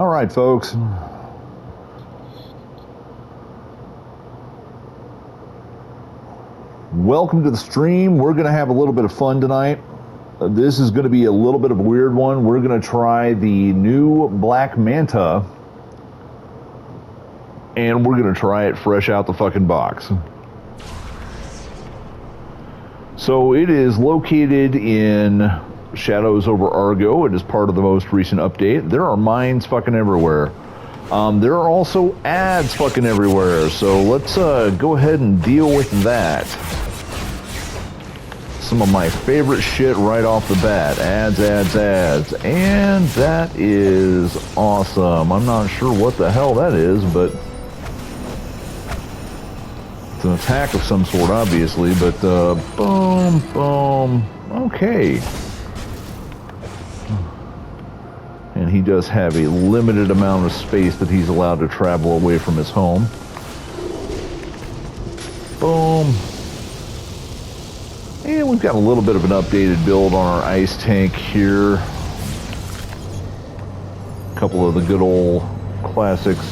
All right, folks. Welcome to the stream. We're going to have a little bit of fun tonight. This is going to be a little bit of a weird one. We're going to try the new Black Manta, and we're going to try it fresh out the fucking box. So it is located in Shadows over Argo. It is part of the most recent update. There are mines fucking everywhere. There are also ads fucking everywhere. So let's go ahead and deal with that. Some of my favorite shit right off the bat. Ads, ads, ads. And that is awesome. I'm not sure what the hell that is, but it's an attack of some sort, obviously. But boom, boom. Okay. And he does have a limited amount of space that he's allowed to travel away from his home. Boom. And we've got a little bit of an updated build on our ice tank here. A couple of the good old classics.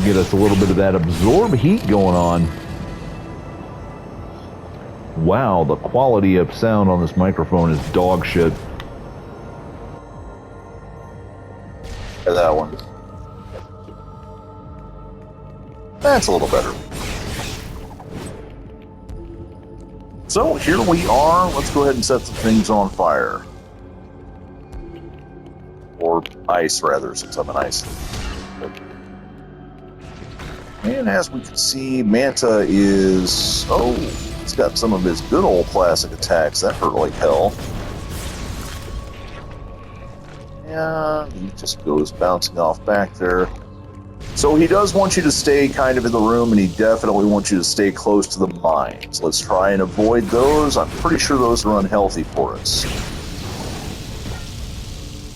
Get us a little bit of that absorb heat going on. Wow, the quality of sound on this microphone is dog shit. Yeah, that one. That's a little better. So here we are. Let's go ahead and set some things on fire. Or ice, rather, since I'm an ice. And as we can see, Manta is... Oh, he's got some of his good old classic attacks. That hurt like hell. Yeah, he just goes bouncing off back there. So he does want you to stay kind of in the room, and he definitely wants you to stay close to the mines. Let's try and avoid those. I'm pretty sure those are unhealthy for us.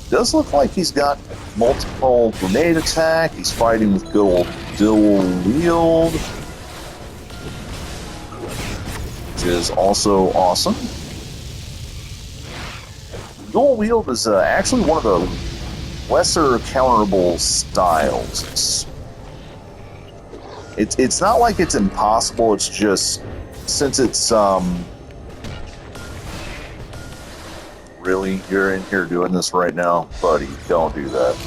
Does look like he's got multiple grenade attack. He's fighting with good old Wield, which is also awesome. Dual Wield is actually one of the lesser counterable styles. It's not like it's impossible. It's just since it's really, you're in here doing this right now, buddy. Don't do that.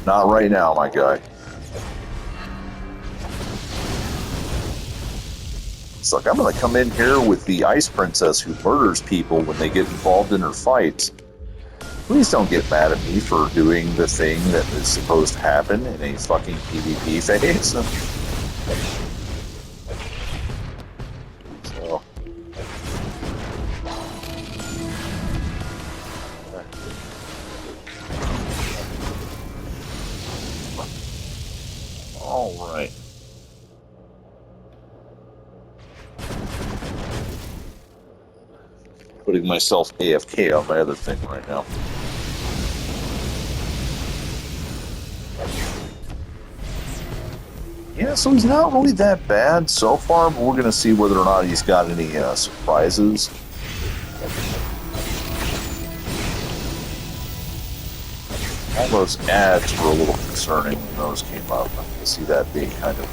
Not right now, my guy. It's like, I'm going to come in here with the Ice Princess who murders people when they get involved in her fights. Please don't get mad at me for doing the thing that is supposed to happen in a fucking PvP phase. So. All right. Putting myself AFK on my other thing right now. Yeah, so he's not really that bad so far, but we're going to see whether or not he's got any surprises. All those ads were a little concerning when those came up. I can see that being kind of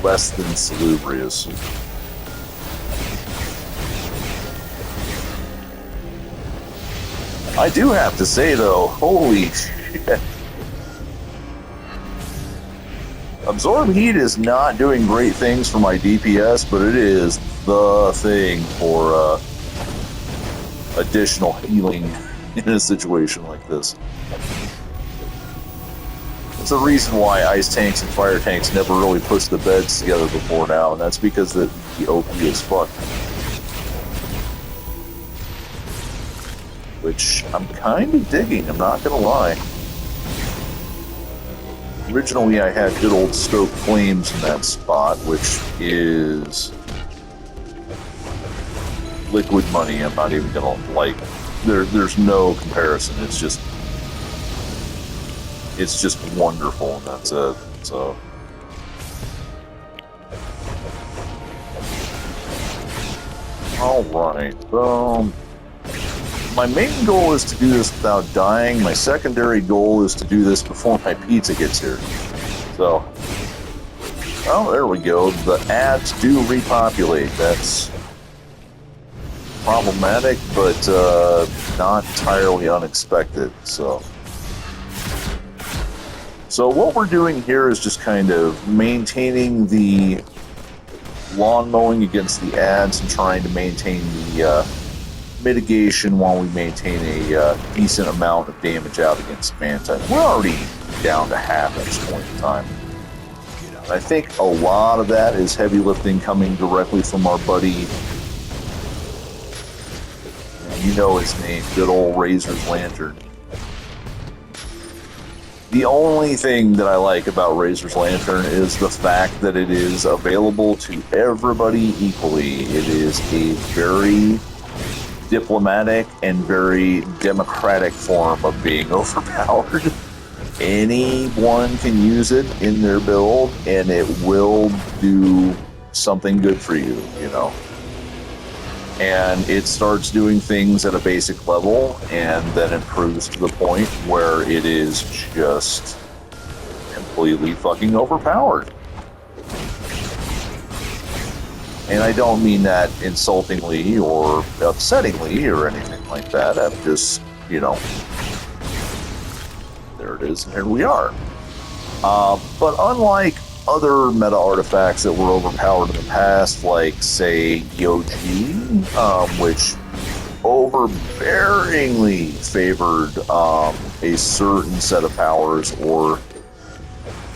less than salubrious. I do have to say, though, holy shit. Absorb Heat is not doing great things for my DPS, but it is the thing for additional healing in a situation like this. It's a reason why ice tanks and fire tanks never really pushed the beds together before now, and that's because the OP is fucked. Which I'm kind of digging, I'm not gonna lie. Originally I had good old Stoke Flames in that spot, which is liquid money. I'm not even gonna, like, there's no comparison. It's just wonderful, and that's it. So Alright, my main goal is to do this without dying. My secondary goal is to do this before my pizza gets here. So, oh, there we go. The ads do repopulate. That's problematic, but not entirely unexpected. So what we're doing here is just kind of maintaining the lawn mowing against the ads and trying to maintain the mitigation while we maintain a decent amount of damage out against Manta. We're already down to half at this point in time. And I think a lot of that is heavy lifting coming directly from our buddy, you know his name, good old Razor's Lantern. The only thing that I like about Razor's Lantern is the fact that it is available to everybody equally. It is a very diplomatic and very democratic form of being overpowered. Anyone can use it in their build, and it will do something good for you, you know. And it starts doing things at a basic level and then improves to the point where it is just completely fucking overpowered. And I don't mean that insultingly or upsettingly or anything like that. I'm just, you know, there it is, and here we are. But unlike other meta artifacts that were overpowered in the past, like, say, Yoji, which overbearingly favored a certain set of powers or,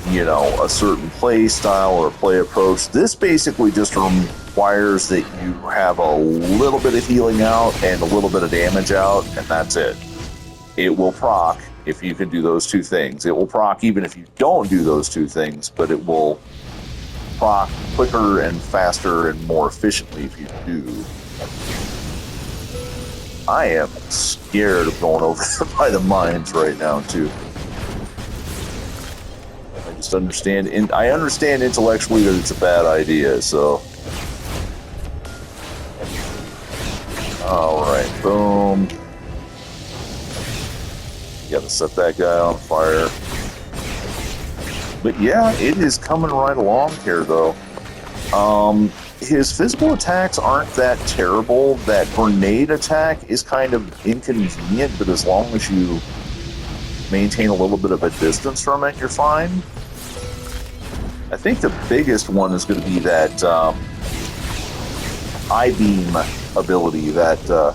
you know, a certain play style or play approach, this basically just requires that you have a little bit of healing out and a little bit of damage out, and that's it. It will proc if you can do those two things. It will proc even if you don't do those two things, but it will proc quicker and faster and more efficiently if you do. I am scared of going over there by the mines right now, too. I just understand, and I understand intellectually that it's a bad idea, so. Alright, boom. Gotta set that guy on fire. But yeah, it is coming right along here, though. His physical attacks aren't that terrible. That grenade attack is kind of inconvenient, but as long as you maintain a little bit of a distance from it, you're fine. I think the biggest one is going to be that I-beam ability that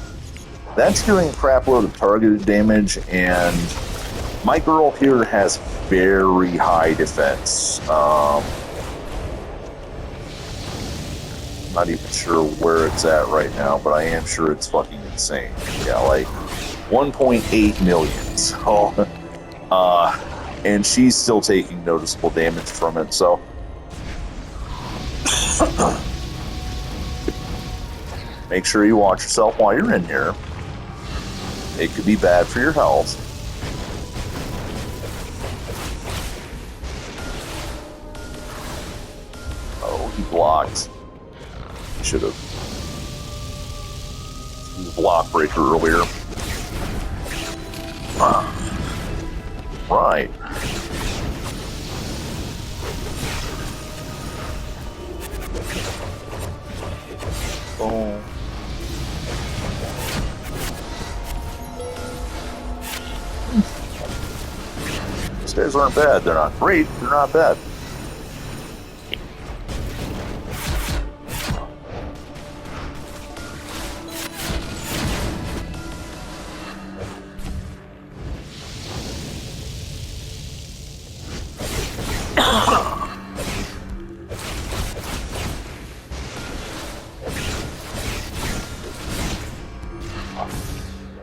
that's doing a crap load of targeted damage, and my girl here has very high defense. Not even sure where it's at right now, but I am sure it's fucking insane. Yeah, like 1.8 million. So, and she's still taking noticeable damage from it, so. Make sure you watch yourself while you're in here. It could be bad for your health. Oh, he blocked. He should have used the block breaker earlier. Right. Oh. These guys aren't bad. They're not great. They're not bad.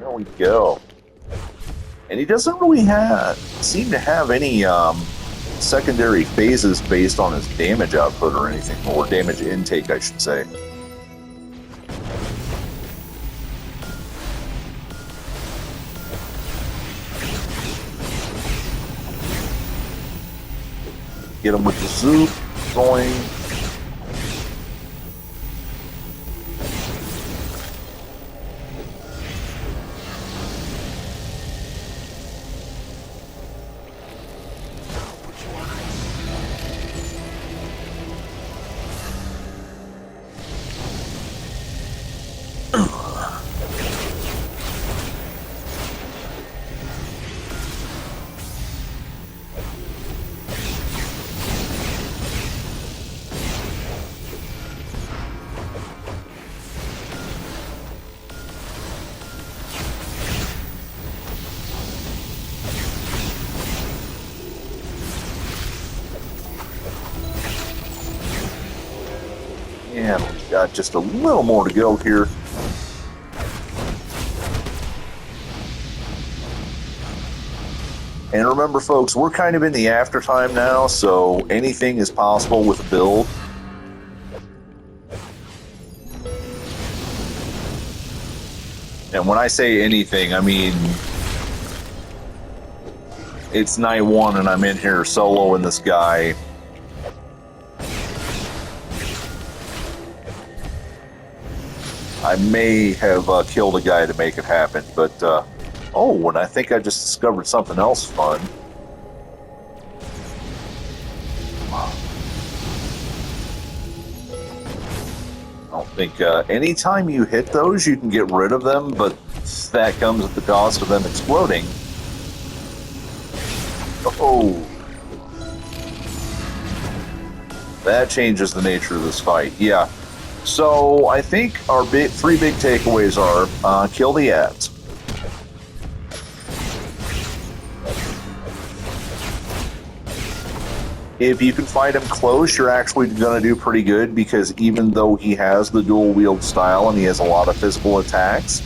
There we go. And he doesn't really seem to have any secondary phases based on his damage output or anything, or damage intake, I should say. Get him with the zoop going. got just a little more to go here. And remember, folks, we're kind of in the aftertime now, so anything is possible with a build. And when I say anything, I mean it's night one and I'm in here soloing this guy. I may have killed a guy to make it happen, but oh, and I think I just discovered something else fun. I don't think anytime you hit those, you can get rid of them, but that comes at the cost of them exploding. Oh, that changes the nature of this fight. Yeah. So I think our three big takeaways are kill the ads. If you can fight him close, you're actually going to do pretty good, because even though he has the dual wield style and he has a lot of physical attacks,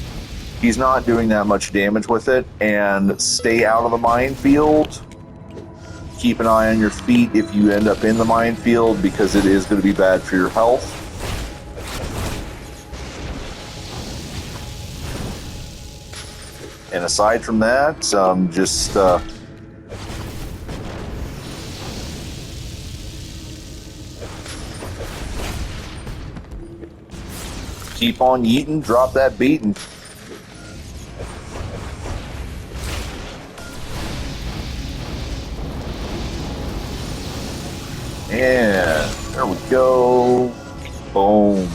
he's not doing that much damage with it. And stay out of the minefield. Keep an eye on your feet if you end up in the minefield, because it is going to be bad for your health. And aside from that, just keep on yeeting, drop that beating. And there we go. Boom.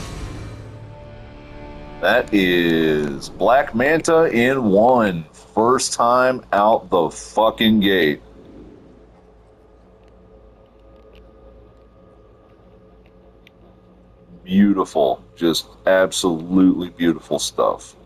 That is Black Manta in one. First time out the fucking gate. Beautiful. Just absolutely beautiful stuff.